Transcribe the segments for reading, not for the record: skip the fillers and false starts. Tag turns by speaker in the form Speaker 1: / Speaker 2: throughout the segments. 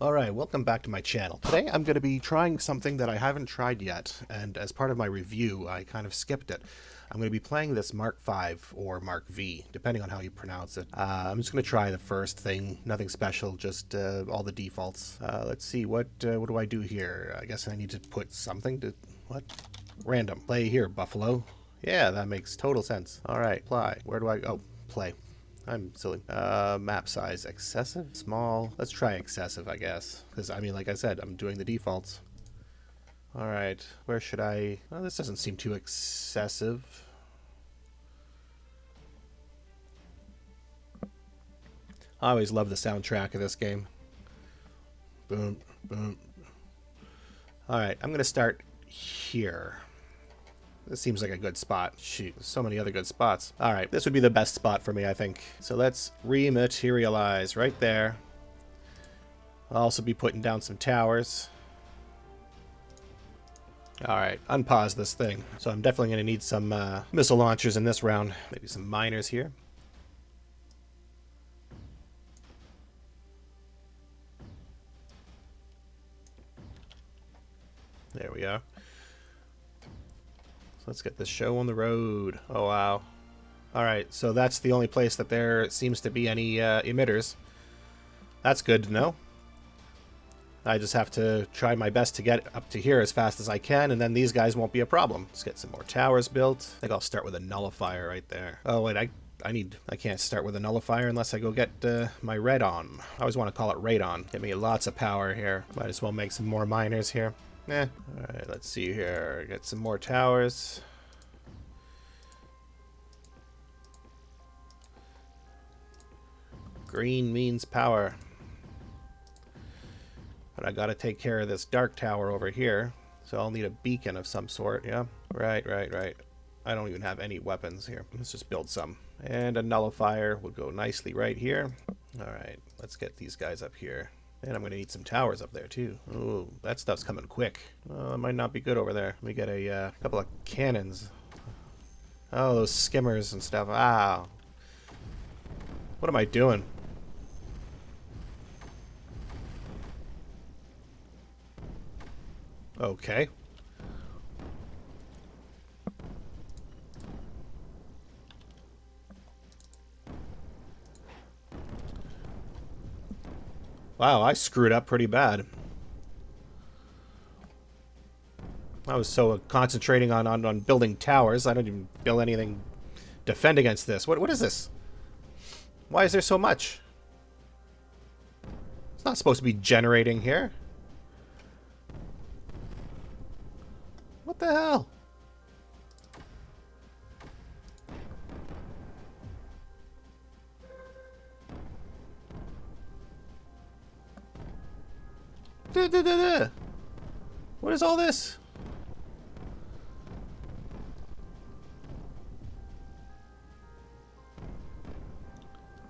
Speaker 1: Alright, welcome back to my channel. Today I'm going to be trying something that I haven't tried yet, and as part of my review I kind of skipped it. I'm going to be playing this Mark V or Mark V, depending on how you pronounce it. I'm just going to try the first thing, nothing special, just all the defaults. Let's see, what do I do here? I guess I need to put something to... what? Random. Play here, Buffalo. Yeah, that makes total sense. Alright, play. Where do I... oh, play. I'm silly. Map size, excessive? Small? Let's try excessive, I guess. Because, I mean, like I said, I'm doing the defaults. Alright, where should I... well, this doesn't seem too excessive. I always love the soundtrack of this game. Boom, boom. Alright, I'm going to start here. This seems like a good spot. Shoot, so many other good spots. All right, this would be the best spot for me, I think. So let's rematerialize right there. I'll also be putting down some towers. All right, unpause this thing. So I'm definitely going to need some missile launchers in this round. Maybe some miners here. There we are. Let's get this show on the road. Oh, wow. Alright, so that's the only place that there seems to be any emitters. That's good to know. I just have to try my best to get up to here as fast as I can, and then these guys won't be a problem. Let's get some more towers built. I think I'll start with a nullifier right there. Oh, wait, I can't start with a nullifier unless I go get my radon. I always want to call it radon. Give me lots of power here. Might as well make some more miners here. Alright, let's see here. Get some more towers. Green means power. But I gotta take care of this dark tower over here. So I'll need a beacon of some sort, yeah? Right. I don't even have any weapons here. Let's just build some. And a nullifier would go nicely right here. Alright, let's get these guys up here. And I'm going to need some towers up there, too. Ooh, that stuff's coming quick. Oh, it might not be good over there. Let me get a couple of cannons. Oh, those skimmers and stuff. Ah. What am I doing? Okay. Wow, I screwed up pretty bad. I was so concentrating on building towers, I don't even build anything defend against this. What is this? Why is there so much? It's not supposed to be generating here. What the hell? What is all this?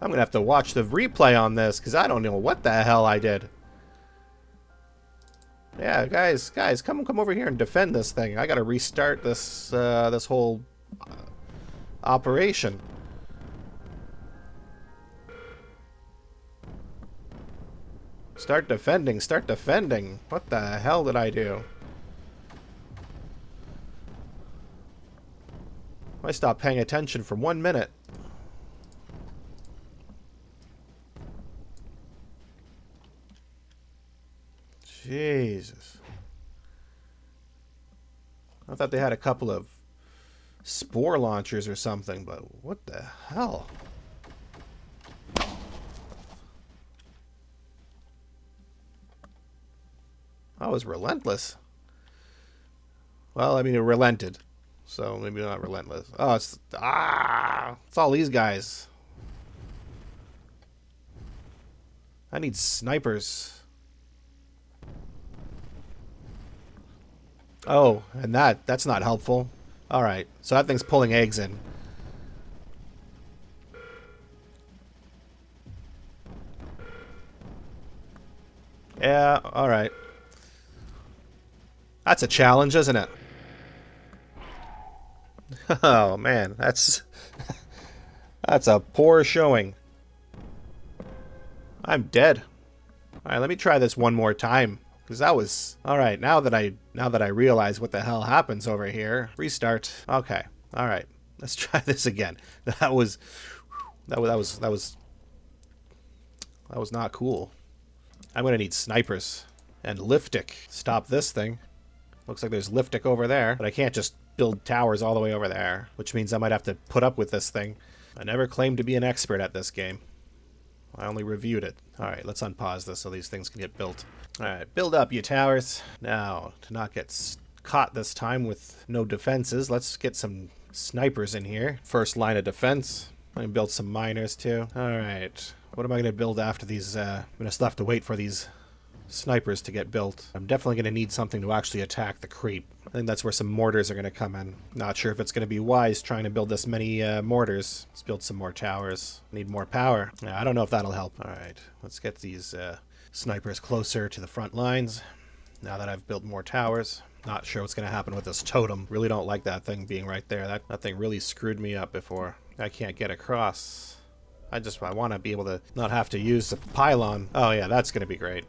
Speaker 1: I'm gonna have to watch the replay on this because I don't know what the hell I did. Yeah, guys, come over here and defend this thing. I gotta restart this this whole operation. Start defending, start defending. What the hell did I do? I stopped paying attention for 1 minute. Jesus. I thought they had a couple of spore launchers or something, but what the hell? That was relentless. Well, I mean, it relented. So maybe not relentless. Oh, it's all these guys. I need snipers. Oh, and that's not helpful. Alright, so that thing's pulling eggs in. Yeah, alright. That's a challenge, isn't it? Oh, man, that's a poor showing. I'm dead. All right, let me try this one more time. Because that was... Alright, now that I realize what the hell happens over here. Restart. Okay. Alright. Let's try this again. That was not cool. I'm gonna need snipers. And liftic. Stop this thing. Looks like there's liftic over there. But I can't just build towers all the way over there. Which means I might have to put up with this thing. I never claimed to be an expert at this game. I only reviewed it. Alright, let's unpause this so these things can get built. Alright, build up, you towers. Now, to not get caught this time with no defenses, let's get some snipers in here. First line of defense. I'm going to build some miners, too. Alright, what am I going to build after these? I'm going to still have to wait for these snipers to get built. I'm definitely going to need something to actually attack the creep. I think that's where some mortars are going to come in. Not sure if it's going to be wise trying to build this many mortars. Let's build some more towers. Need more power. Yeah, I don't know if that'll help. Alright, let's get these snipers closer to the front lines. Now that I've built more towers. Not sure what's going to happen with this totem. Really don't like that thing being right there. That thing really screwed me up before. I can't get across. I want to be able to not have to use the pylon. Oh yeah, that's going to be great.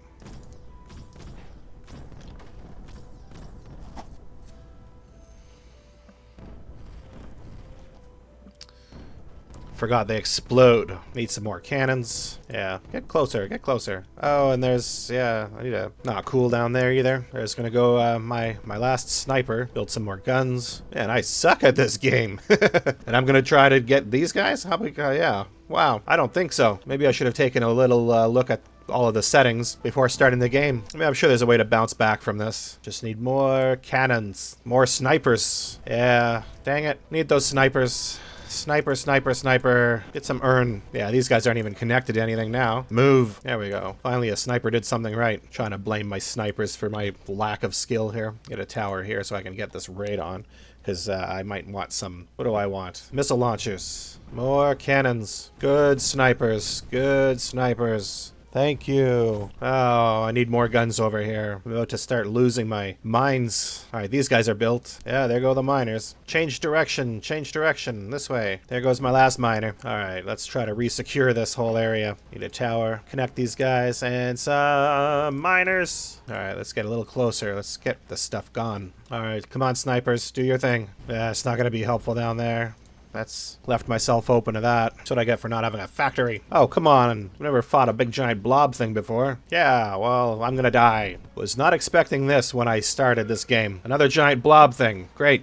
Speaker 1: Forgot they explode. Need some more cannons. Yeah, get closer, get closer. Oh, and there's, yeah, I need a not cool down there either. There's gonna go my last sniper. Build some more guns. Man, I suck at this game. And I'm gonna try to get these guys? How we yeah. Wow, I don't think so. Maybe I should have taken a little look at all of the settings before starting the game. I mean, I'm sure there's a way to bounce back from this. Just need more cannons. More snipers. Yeah, dang it. Need those snipers. Sniper, sniper, sniper. Get some urn. Yeah, these guys aren't even connected to anything now. Move. There we go. Finally, a sniper did something right. Trying to blame my snipers for my lack of skill here. Get a tower here so I can get this raid on. Because I might want some... What do I want? Missile launchers. More cannons. Good snipers. Good snipers. Thank you. Oh, I need more guns over here. I'm about to start losing my mines. Alright, these guys are built. Yeah, there go the miners. Change direction. Change direction. This way. There goes my last miner. Alright, let's try to re-secure this whole area. Need a tower. Connect these guys and some miners. Alright, let's get a little closer. Let's get this stuff gone. Alright, come on, snipers. Do your thing. Yeah, it's not going to be helpful down there. That's left myself open to that. That's what I get for not having a factory. Oh, come on. I've never fought a big giant blob thing before. Yeah, well, I'm gonna die. Was not expecting this when I started this game. Another giant blob thing. Great.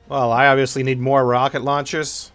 Speaker 1: Well, I obviously need more rocket launchers.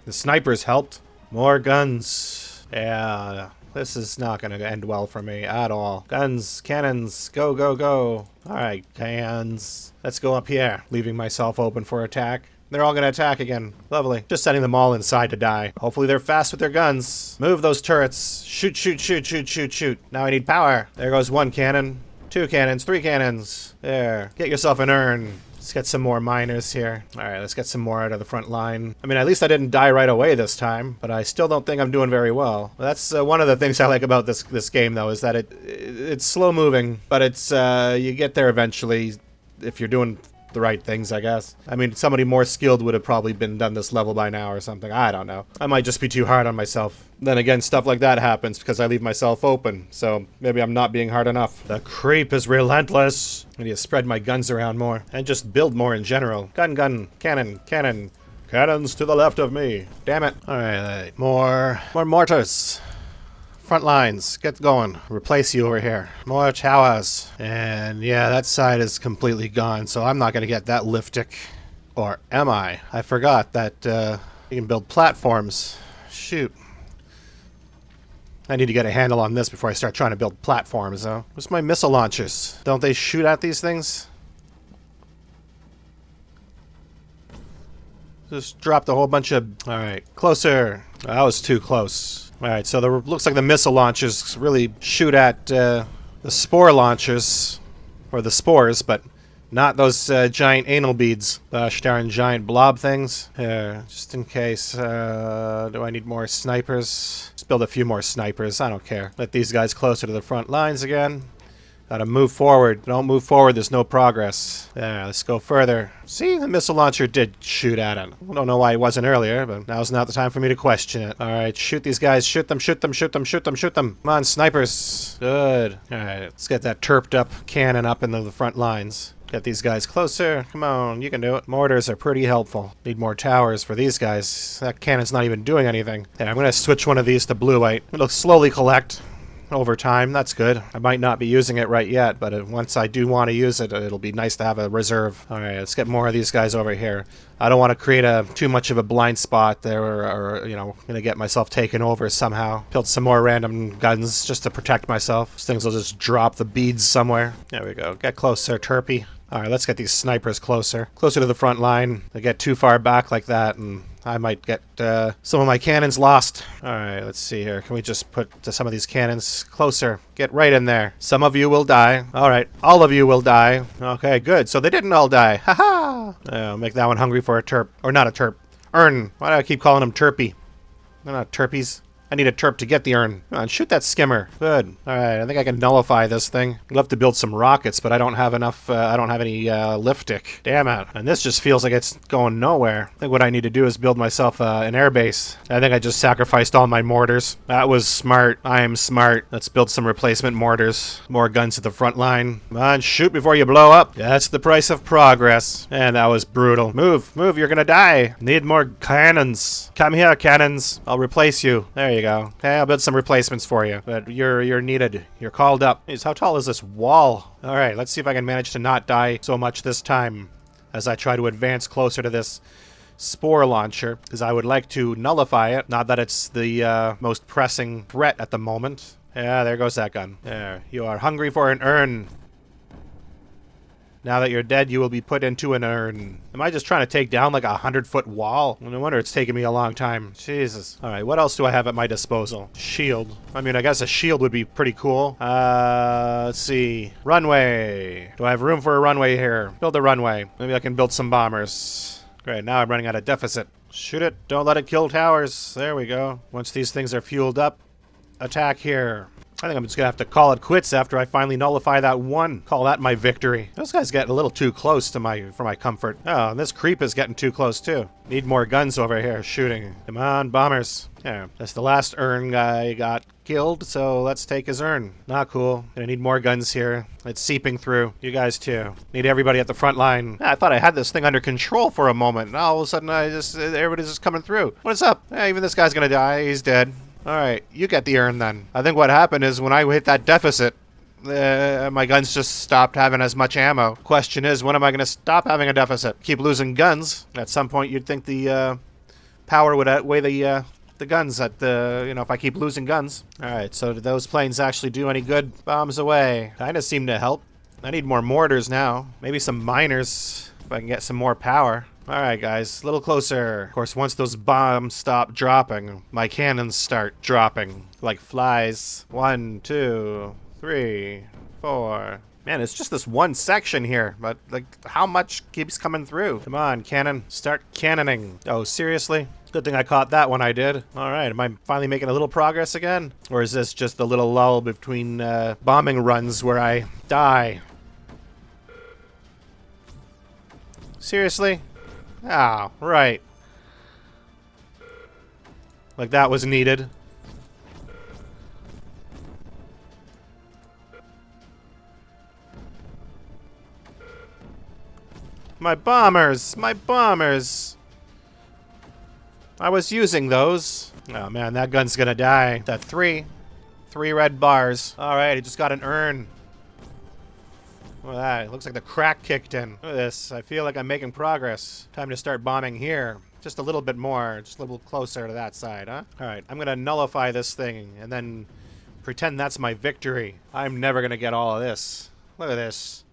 Speaker 1: The snipers helped. More guns. Yeah. This is not going to end well for me at all. Guns, cannons, go, go, go. Alright, cannons. Let's go up here, leaving myself open for attack. They're all going to attack again. Lovely. Just setting them all inside to die. Hopefully they're fast with their guns. Move those turrets. Shoot, shoot, shoot, shoot, shoot, shoot. Now I need power. There goes one cannon. 2 cannons, 3 cannons. There. Get yourself an urn. Let's get some more miners here. Alright, let's get some more out of the front line. I mean, at least I didn't die right away this time, but I still don't think I'm doing very well. That's one of the things I like about this game, though, is that it's slow moving, but it's you get there eventually if you're doing the right things, I guess. I mean, somebody more skilled would have probably done this level by now or something. I don't know. I might just be too hard on myself. Then again, stuff like that happens because I leave myself open, so maybe I'm not being hard enough. The creep is relentless. I need to spread my guns around more and just build more in general. Gun, gun, cannon, cannon. Cannons to the left of me. Damn it. Alright, more mortars. Front lines, get going. Replace you over here. More towers. And yeah, that side is completely gone, so I'm not going to get that liftic. Or am I? I forgot that you can build platforms. Shoot. I need to get a handle on this before I start trying to build platforms, though. Where's my missile launchers? Don't they shoot at these things? Just dropped a whole bunch of... Alright, closer. That was too close. Alright, so looks like the missile launchers really shoot at the spore launchers, or the spores, but not those giant anal beads. Gosh darn giant blob things. Here, just in case. Do I need more snipers? Just build a few more snipers, I don't care. Let these guys closer to the front lines again. Gotta move forward. Don't move forward, there's no progress. Yeah, let's go further. See, the missile launcher did shoot at it. I don't know why it wasn't earlier, but now's not the time for me to question it. Alright, shoot these guys. Shoot them, shoot them, shoot them, shoot them, shoot them. Come on, snipers. Good. Alright, let's get that turped up cannon up into the front lines. Get these guys closer. Come on, you can do it. Mortars are pretty helpful. Need more towers for these guys. That cannon's not even doing anything. Yeah, I'm gonna switch one of these to blue-white. It'll slowly collect over time. That's good. I might not be using it right yet, but once I do want to use it, it'll be nice to have a reserve. Alright, let's get more of these guys over here. I don't want to create too much of a blind spot there, or you know, gonna get myself taken over somehow. Build some more random guns just to protect myself. These things will just drop the beads somewhere. There we go. Get closer, Turpy. Alright, let's get these snipers closer. Closer to the front line. They get too far back like that, and I might get some of my cannons lost. Alright, let's see here. Can we just put some of these cannons closer? Get right in there. Some of you will die. Alright, all of you will die. Okay, good. So they didn't all die. Haha! I'll make that one hungry for a terp. Or not a terp. Urn. Why do I keep calling them Turpy? They're not Turpies. I need a terp to get the urn. Come on, shoot that skimmer. Good. Alright, I think I can nullify this thing. I'd love to build some rockets, but I don't have enough, I don't have any lift-stick. Damn it. And this just feels like it's going nowhere. I think what I need to do is build myself an air base. I think I just sacrificed all my mortars. That was smart. I am smart. Let's build some replacement mortars. More guns at the front line. Come on, shoot before you blow up. That's the price of progress. And that was brutal. Move, move, you're gonna die. Need more cannons. Come here, cannons. I'll replace you. There you go. Okay, I'll build some replacements for you. But you're needed. You're called up. Jeez, how tall is this wall? Alright, let's see if I can manage to not die so much this time as I try to advance closer to this spore launcher, because I would like to nullify it. Not that it's the most pressing threat at the moment. Yeah, there goes that gun. There. You are hungry for an urn. Now that you're dead, you will be put into an urn. Am I just trying to take down like a 100-foot wall? No wonder it's taking me a long time. Jesus. Alright, what else do I have at my disposal? Shield. I mean, I guess a shield would be pretty cool. Let's see. Runway. Do I have room for a runway here? Build a runway. Maybe I can build some bombers. Great, now I'm running out of deficit. Shoot it. Don't let it kill towers. There we go. Once these things are fueled up, attack here. I think I'm just gonna have to call it quits after I finally nullify that one. Call that my victory. Those guys getting a little too close to for my comfort. Oh, and this creep is getting too close too. Need more guns over here shooting. Come on, bombers. Yeah, that's the last urn guy got killed, so let's take his urn. Not cool. Gonna need more guns here. It's seeping through. You guys too. Need everybody at the front line. I thought I had this thing under control for a moment. Now all of a sudden everybody's just coming through. What is up? Yeah, even this guy's gonna die. He's dead. Alright, you get the urn then. I think what happened is when I hit that deficit, my guns just stopped having as much ammo. Question is, when am I going to stop having a deficit? Keep losing guns. At some point, you'd think the power would outweigh the guns at the, you know, if I keep losing guns. Alright, so did those planes actually do any good? Bombs away. Kinda seem to help. I need more mortars now. Maybe some miners, if I can get some more power. Alright guys, a little closer. Of course, once those bombs stop dropping, my cannons start dropping like flies. 1, 2, 3, 4. Man, it's just this one section here, but like how much keeps coming through? Come on, cannon. Start cannoning. Oh, seriously? Good thing I caught that when I did. Alright, am I finally making a little progress again? Or is this just a little lull between bombing runs where I die? Seriously? Oh, right. Like that was needed. My bombers! My bombers! I was using those. Oh man, that gun's gonna die. That three red bars. Alright, he just got an urn. Look at that. It looks like the crack kicked in. Look at this. I feel like I'm making progress. Time to start bombing here. Just a little bit more. Just a little closer to that side, huh? Alright, I'm gonna nullify this thing and then pretend that's my victory. I'm never gonna get all of this. Look at this.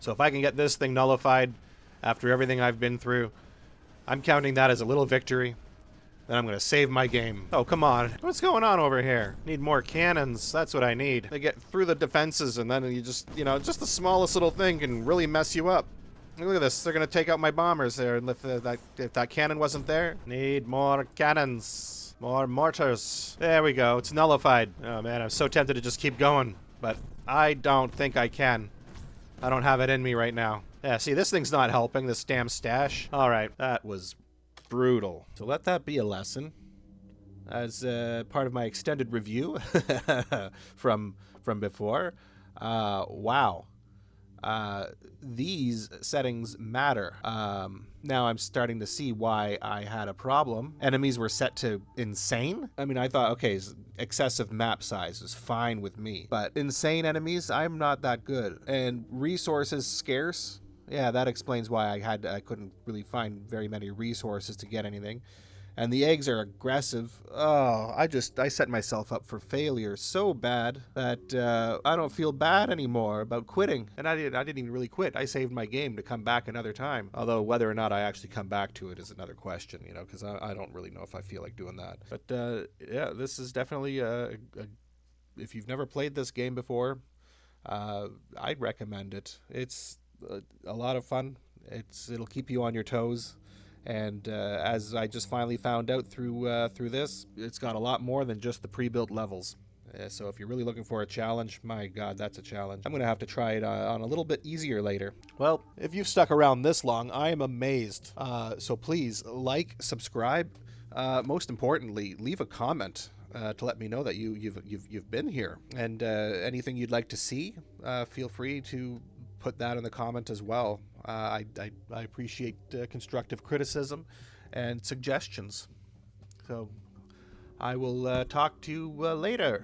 Speaker 1: So if I can get this thing nullified after everything I've been through, I'm counting that as a little victory. Then I'm going to save my game. Oh, come on. What's going on over here? Need more cannons. That's what I need. They get through the defenses and then you just, you know, just the smallest little thing can really mess you up. Look at this. They're going to take out my bombers there. And if that cannon wasn't there, need more cannons. More mortars. There we go. It's nullified. Oh, man. I'm so tempted to just keep going. But I don't think I can. I don't have it in me right now. Yeah, see, this thing's not helping. This damn stash. All right. That was brutal. So let that be a lesson. As part of my extended review from before. Wow. These settings matter. Now I'm starting to see why I had a problem. Enemies were set to insane. I mean, I thought, okay, excessive map size is fine with me. But insane enemies, I'm not that good. And resources scarce. Yeah, that explains why I couldn't really find very many resources to get anything. And the eggs are aggressive. Oh, I set myself up for failure so bad that I don't feel bad anymore about quitting. And I didn't even really quit. I saved my game to come back another time. Although whether or not I actually come back to it is another question, you know, because I don't really know if I feel like doing that. But yeah, this is definitely if you've never played this game before, I'd recommend it. It's a lot of fun. It'll keep you on your toes. And as I just finally found out through this, it's got a lot more than just the pre-built levels. So if you're really looking for a challenge, my God, that's a challenge. I'm going to have to try it on a little bit easier later. Well, if you've stuck around this long, I am amazed. So please like, subscribe. Most importantly, leave a comment to let me know that you've been here. And anything you'd like to see, feel free to put that in the comment as well. I appreciate constructive criticism and suggestions. So I will talk to you later.